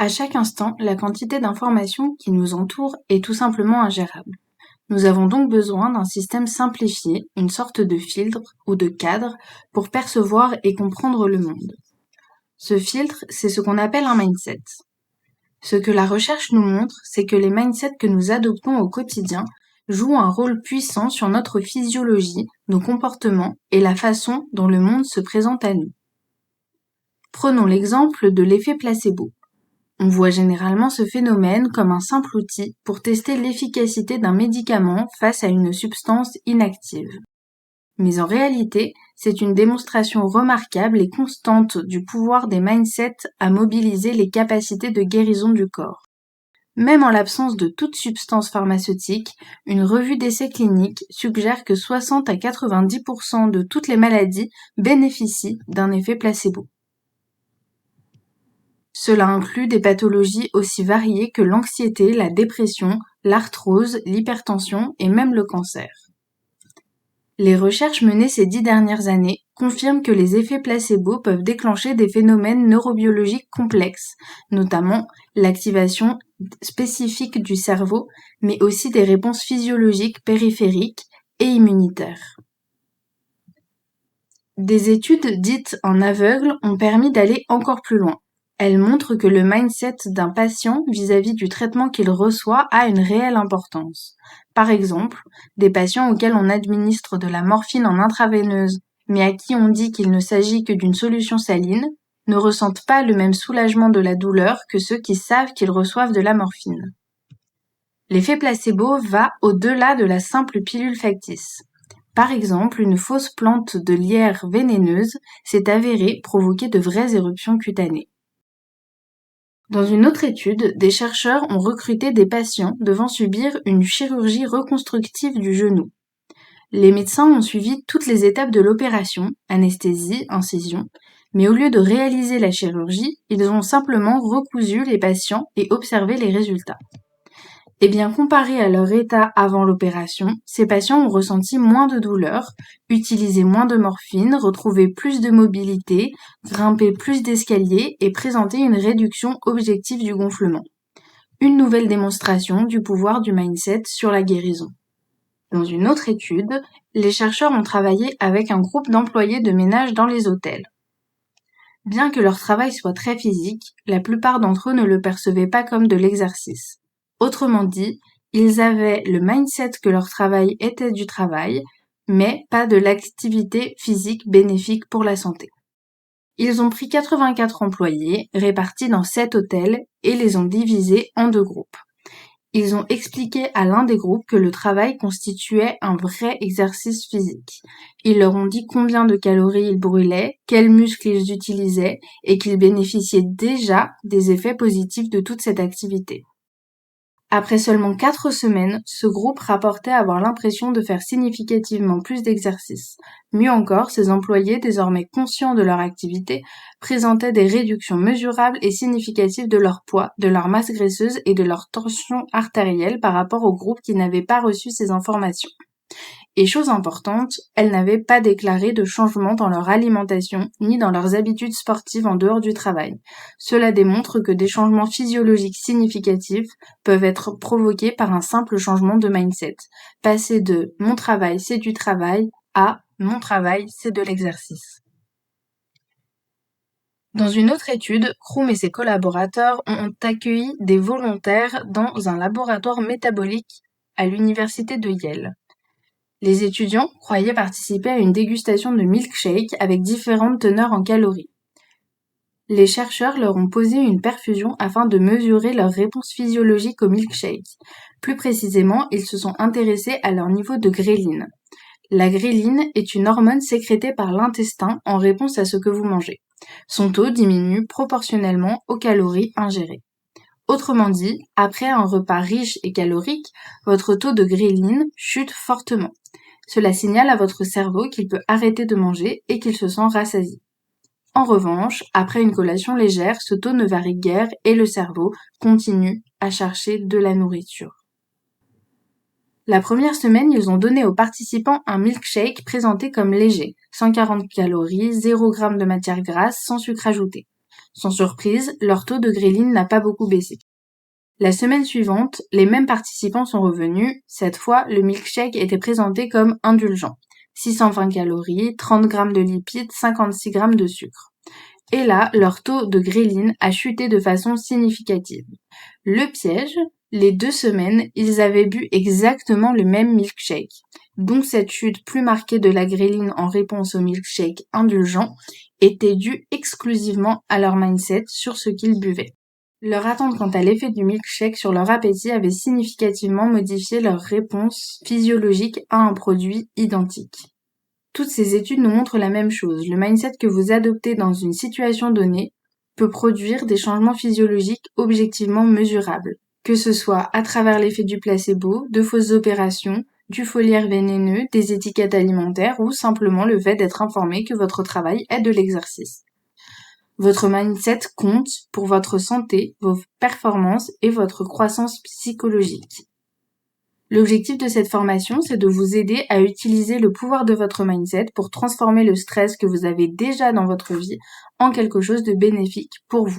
À chaque instant, la quantité d'informations qui nous entoure est tout simplement ingérable. Nous avons donc besoin d'un système simplifié, une sorte de filtre ou de cadre pour percevoir et comprendre le monde. Ce filtre, c'est ce qu'on appelle un mindset. Ce que la recherche nous montre, c'est que les mindsets que nous adoptons au quotidien jouent un rôle puissant sur notre physiologie, nos comportements et la façon dont le monde se présente à nous. Prenons l'exemple de l'effet placebo. On voit généralement ce phénomène comme un simple outil pour tester l'efficacité d'un médicament face à une substance inactive. Mais en réalité, c'est une démonstration remarquable et constante du pouvoir des mindsets à mobiliser les capacités de guérison du corps. Même en l'absence de toute substance pharmaceutique, une revue d'essais cliniques suggère que 60 à 90% de toutes les maladies bénéficient d'un effet placebo. Cela inclut des pathologies aussi variées que l'anxiété, la dépression, l'arthrose, l'hypertension et même le cancer. Les recherches menées ces 10 dernières années confirment que les effets placebo peuvent déclencher des phénomènes neurobiologiques complexes, notamment l'activation spécifique du cerveau, mais aussi des réponses physiologiques périphériques et immunitaires. Des études dites en aveugle ont permis d'aller encore plus loin. Elles montrent que le mindset d'un patient vis-à-vis du traitement qu'il reçoit a une réelle importance. Par exemple, des patients auxquels on administre de la morphine en intraveineuse, mais à qui on dit qu'il ne s'agit que d'une solution saline, ne ressentent pas le même soulagement de la douleur que ceux qui savent qu'ils reçoivent de la morphine. L'effet placebo va au-delà de la simple pilule factice. Par exemple, une fausse plante de lierre vénéneuse s'est avérée provoquer de vraies éruptions cutanées. Dans une autre étude, des chercheurs ont recruté des patients devant subir une chirurgie reconstructive du genou. Les médecins ont suivi toutes les étapes de l'opération, anesthésie, incision, mais au lieu de réaliser la chirurgie, ils ont simplement recousu les patients et observé les résultats. Eh bien, comparé à leur état avant l'opération, ces patients ont ressenti moins de douleur, utilisé moins de morphine, retrouvé plus de mobilité, grimpé plus d'escaliers et présenté une réduction objective du gonflement. Une nouvelle démonstration du pouvoir du mindset sur la guérison. Dans une autre étude, les chercheurs ont travaillé avec un groupe d'employés de ménage dans les hôtels. Bien que leur travail soit très physique, la plupart d'entre eux ne le percevaient pas comme de l'exercice. Autrement dit, ils avaient le mindset que leur travail était du travail, mais pas de l'activité physique bénéfique pour la santé. Ils ont pris 84 employés, répartis dans 7 hôtels, et les ont divisés en 2 groupes. Ils ont expliqué à l'un des groupes que le travail constituait un vrai exercice physique. Ils leur ont dit combien de calories ils brûlaient, quels muscles ils utilisaient, et qu'ils bénéficiaient déjà des effets positifs de toute cette activité. Après seulement 4 semaines, ce groupe rapportait avoir l'impression de faire significativement plus d'exercices. Mieux encore, ces employés, désormais conscients de leur activité, présentaient des réductions mesurables et significatives de leur poids, de leur masse graisseuse et de leur tension artérielle par rapport au groupe qui n'avait pas reçu ces informations. Et chose importante, elles n'avaient pas déclaré de changement dans leur alimentation ni dans leurs habitudes sportives en dehors du travail. Cela démontre que des changements physiologiques significatifs peuvent être provoqués par un simple changement de mindset. Passer de « mon travail, c'est du travail » à « mon travail, c'est de l'exercice ». Dans une autre étude, Kroom et ses collaborateurs ont accueilli des volontaires dans un laboratoire métabolique à l'université de Yale. Les étudiants croyaient participer à une dégustation de milkshake avec différentes teneurs en calories. Les chercheurs leur ont posé une perfusion afin de mesurer leur réponse physiologique au milkshake. Plus précisément, ils se sont intéressés à leur niveau de gréline. La gréline est une hormone sécrétée par l'intestin en réponse à ce que vous mangez. Son taux diminue proportionnellement aux calories ingérées. Autrement dit, après un repas riche et calorique, votre taux de gréline chute fortement. Cela signale à votre cerveau qu'il peut arrêter de manger et qu'il se sent rassasié. En revanche, après une collation légère, ce taux ne varie guère et le cerveau continue à chercher de la nourriture. La première semaine, ils ont donné aux participants un milkshake présenté comme léger, 140 calories, 0 g de matière grasse, sans sucre ajouté. Sans surprise, leur taux de gréline n'a pas beaucoup baissé. La semaine suivante, les mêmes participants sont revenus. Cette fois, le milkshake était présenté comme indulgent. 620 calories, 30 grammes de lipides, 56 grammes de sucre. Et là, leur taux de gréline a chuté de façon significative. Le piège, les 2 semaines, ils avaient bu exactement le même milkshake. Donc cette chute plus marquée de la gréline en réponse au milkshake indulgent était due exclusivement à leur mindset sur ce qu'ils buvaient. Leur attente quant à l'effet du milkshake sur leur appétit avait significativement modifié leur réponse physiologique à un produit identique. Toutes ces études nous montrent la même chose. Le mindset que vous adoptez dans une situation donnée peut produire des changements physiologiques objectivement mesurables, que ce soit à travers l'effet du placebo, de fausses opérations, du foliaire vénéneux, des étiquettes alimentaires ou simplement le fait d'être informé que votre travail est de l'exercice. Votre mindset compte pour votre santé, vos performances et votre croissance psychologique. L'objectif de cette formation, c'est de vous aider à utiliser le pouvoir de votre mindset pour transformer le stress que vous avez déjà dans votre vie en quelque chose de bénéfique pour vous.